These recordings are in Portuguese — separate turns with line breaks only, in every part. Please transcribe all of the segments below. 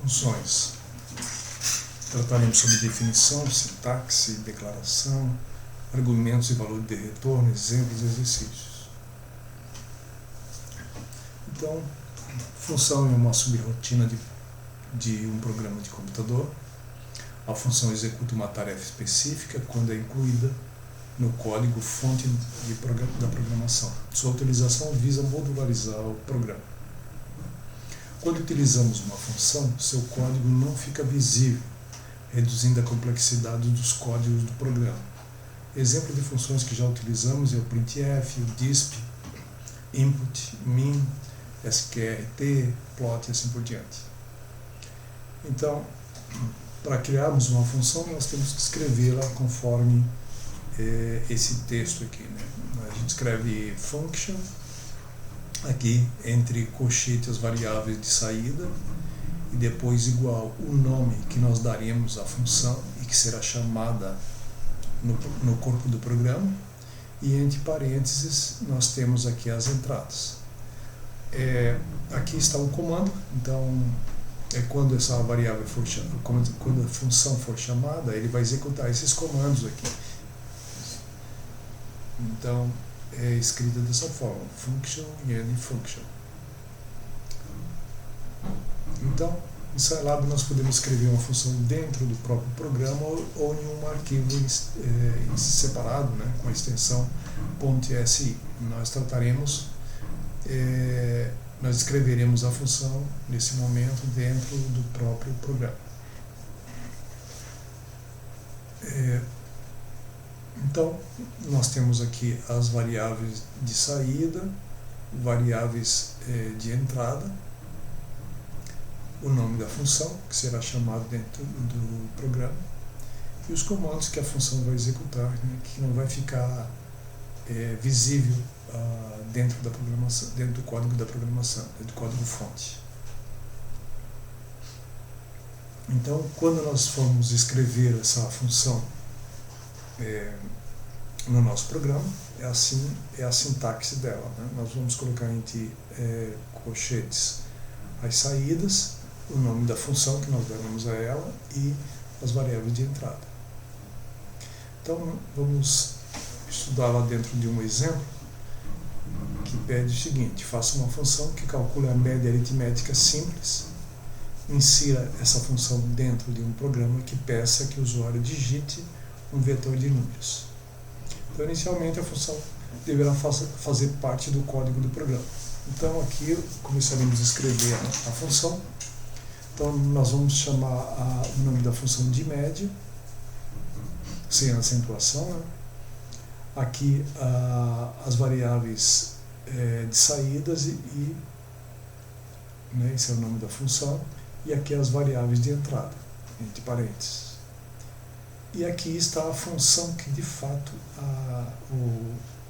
Funções. Trataremos sobre definição, sintaxe, declaração, argumentos e valor de retorno, exemplos e exercícios. Então, função é uma subrrotina de um programa de computador. A função executa uma tarefa específica quando é incluída no código fonte da programação. Sua utilização visa modularizar o programa. Quando utilizamos uma função, seu código não fica visível, reduzindo a complexidade dos códigos do programa. Exemplo de funções que já utilizamos é o printf, o disp, input, min, sqrt, plot e assim por diante. Então, para criarmos uma função, nós temos que escrevê-la conforme esse texto aqui, né? A gente escreve function, aqui entre colchetes as variáveis de saída, e depois igual o nome que nós daremos à função e que será chamada no corpo do programa, e entre parênteses nós temos aqui as entradas. Aqui está o comando. Então quando essa variável for quando a função for chamada, ele vai executar esses comandos aqui. Então é escrita dessa forma: function e end function. Então, em Scilab nós podemos escrever uma função dentro do próprio programa ou em um arquivo separado, né, com a extensão .si. Nós escreveremos a função nesse momento dentro do próprio programa. Então, nós temos aqui as variáveis de saída, variáveis de entrada, o nome da função, que será chamado dentro do programa, e os comandos que a função vai executar, né, que não vai ficar visível dentro da programação, dentro do código da programação, dentro do código fonte. Então, quando nós formos escrever essa função no nosso programa, é a sintaxe dela, né? Nós vamos colocar entre colchetes as saídas, o nome da função que nós daremos a ela e as variáveis de entrada. Então, vamos estudá-la dentro de um exemplo que pede o seguinte: faça uma função que calcule a média aritmética simples, insira essa função dentro de um programa que peça que o usuário digite um vetor de números. Então, inicialmente, a função deverá fazer parte do código do programa. Então, aqui começaremos a escrever a função. Então, nós vamos chamar o nome da função de média, sem acentuação, né? Aqui as variáveis de saídas né, esse é o nome da função, e aqui as variáveis de entrada, entre parênteses. E aqui está a função que de fato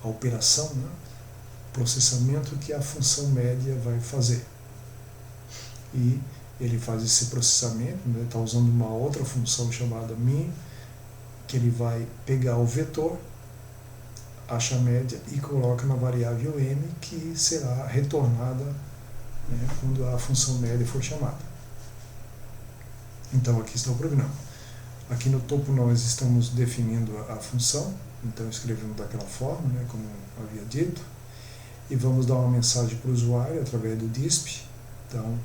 a operação, né, processamento que a função média vai fazer. E ele faz esse processamento, né, está usando uma outra função chamada min, que ele vai pegar o vetor, acha a média e coloca na variável m, que será retornada, né, quando a função média for chamada. Então aqui está o programa. Aqui no topo nós estamos definindo a função, então escrevemos daquela forma, né, como havia dito, e vamos dar uma mensagem para o usuário através do disp. Então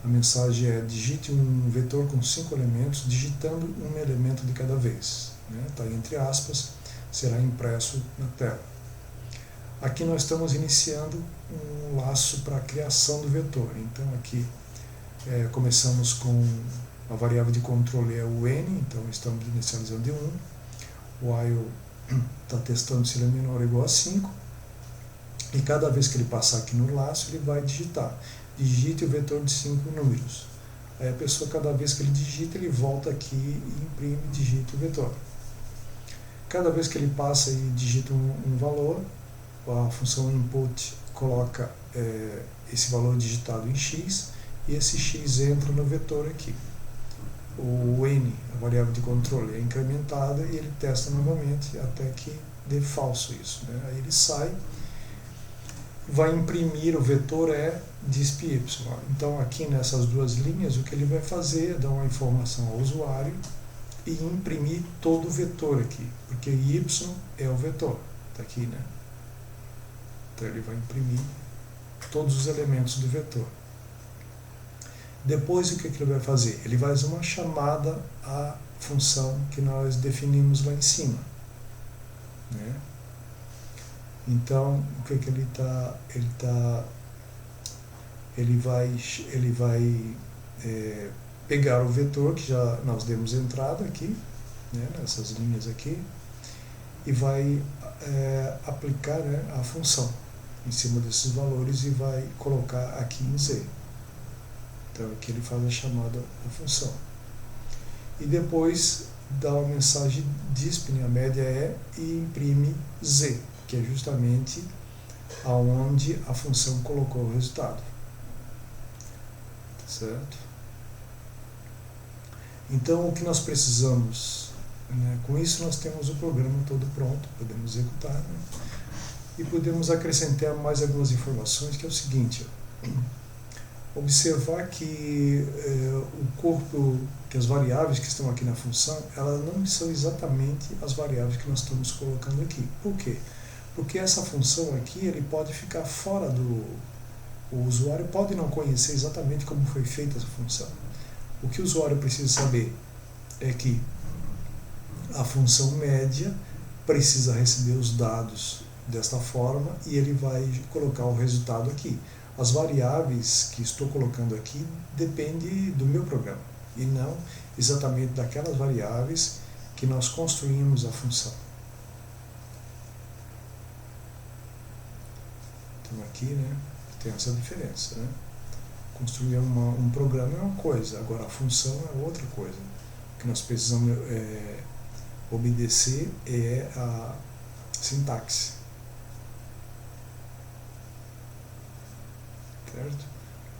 a mensagem é: digite um vetor com 5 elementos, digitando um elemento de cada vez. Está entre aspas, será impresso na tela. Aqui nós estamos iniciando um laço para a criação do vetor. Então aqui começamos com a variável de controle é o n, então estamos inicializando de 1. O while está testando se ele é menor ou igual a 5. E cada vez que ele passar aqui no laço, ele vai digitar: digite o vetor de 5 números. Aí a pessoa, cada vez que ele digita, ele volta aqui e imprime e digita o vetor. Cada vez que ele passa e digita um valor, a função input coloca esse valor digitado em x, e esse x entra no vetor aqui. O n, a variável de controle, é incrementada e ele testa novamente até que dê falso isso, né? Aí ele sai vai imprimir o vetor E disp y. Então aqui nessas duas linhas o que ele vai fazer é dar uma informação ao usuário e imprimir todo o vetor aqui, porque y é o vetor, está aqui, né? Então ele vai imprimir todos os elementos do vetor. Depois o que ele vai fazer? Ele vai fazer uma chamada à função que nós definimos lá em cima, né? Então o que ele vai pegar o vetor que já nós demos entrada aqui, né, nessas linhas aqui, e vai aplicar, né, a função em cima desses valores e vai colocar aqui em Z. Então aqui ele faz a chamada da função. E depois dá uma mensagem disp, né, a média é, e imprime Z, que é justamente aonde a função colocou o resultado. Certo? Então o que nós precisamos, né, com isso nós temos o programa todo pronto, podemos executar, né, e podemos acrescentar mais algumas informações, que é o seguinte: observar que o corpo, que as variáveis que estão aqui na função, elas não são exatamente as variáveis que nós estamos colocando aqui. Por quê? Porque essa função aqui, ele pode ficar fora do... O usuário pode não conhecer exatamente como foi feita essa função. O que o usuário precisa saber é que a função média precisa receber os dados desta forma e ele vai colocar o resultado aqui. As variáveis que estou colocando aqui dependem do meu programa e não exatamente daquelas variáveis que nós construímos a função. Então aqui, né, tem essa diferença, né? Construir um programa é uma coisa, agora a função é outra coisa. O que nós precisamos obedecer é a sintaxe. Certo?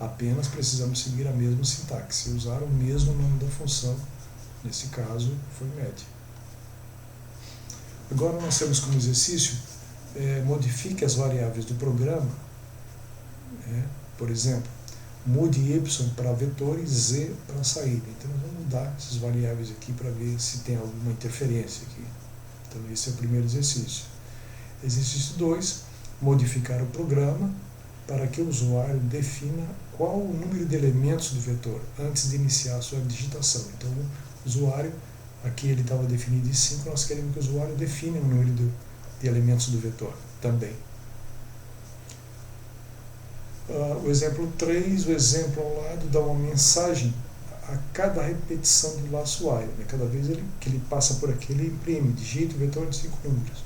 Apenas precisamos seguir a mesma sintaxe, usar o mesmo nome da função, nesse caso foi média. Agora nós temos como exercício, modifique as variáveis do programa, por exemplo, mude y para vetor e z para saída. Então nós vamos mudar essas variáveis aqui para ver se tem alguma interferência aqui. Então esse é o primeiro exercício. Exercício 2, modificar o programa para que o usuário defina qual o número de elementos do vetor antes de iniciar a sua digitação. Então o usuário, aqui ele estava definido em 5, nós queremos que o usuário defina o número de elementos do vetor também. O exemplo 3, o exemplo ao lado dá uma mensagem a cada repetição do laço while, né? Cada vez que ele passa por aqui, ele imprime, digita o vetor de 5 números.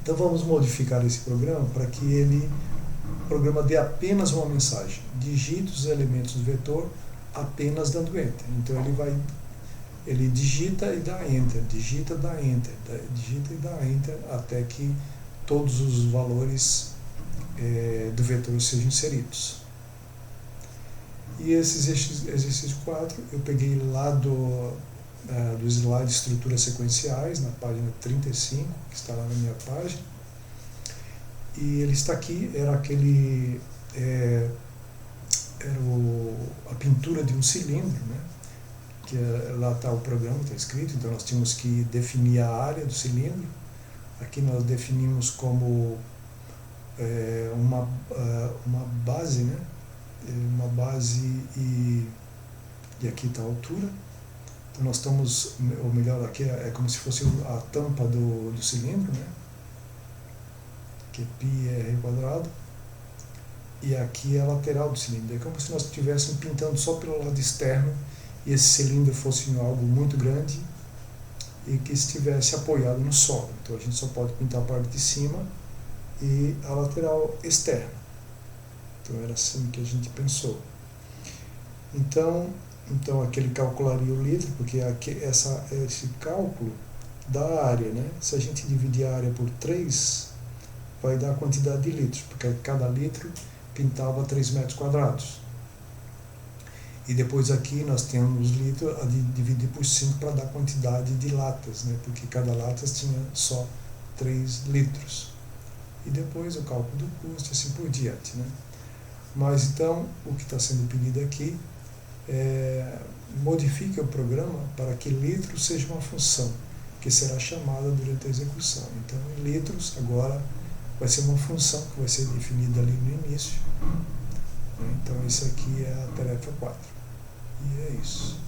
Então vamos modificar esse programa para que o programa dê apenas uma mensagem, digita os elementos do vetor apenas dando enter. Então ele digita e dá enter, digita, dá enter, digita e dá enter, até que todos os valores do vetor sejam inseridos. E esse exercício 4 eu peguei lá do slide estruturas sequenciais, na página 35, que está lá na minha página, e ele está aqui, era a pintura de um cilindro, né? Que lá está o programa, está escrito, então nós tínhamos que definir a área do cilindro. Aqui nós definimos como uma base, né? Uma base e aqui está a altura. Então nós estamos, ou melhor, aqui é como se fosse a tampa do cilindro, né? Que é πr², e aqui é a lateral do cilindro. É como se nós estivéssemos pintando só pelo lado externo e esse cilindro fosse algo muito grande e que estivesse apoiado no solo. Então a gente só pode pintar a parte de cima e a lateral externa. Então era assim que a gente pensou. Então aqui ele calcularia o litro, porque aqui, esse cálculo da área, né? Se a gente dividir a área por 3, vai dar a quantidade de litros, porque cada litro pintava 3 metros quadrados. E depois aqui nós temos litros a dividir por 5 para dar a quantidade de latas, né? Porque cada lata tinha só 3 litros. e depois o cálculo do custo e assim por diante, né? Mas então, o que está sendo pedido aqui é modifique o programa para que litros seja uma função que será chamada durante a execução. Então, em litros, agora vai ser uma função que vai ser definida ali no início. Então, isso aqui é a tarefa 4. E é isso.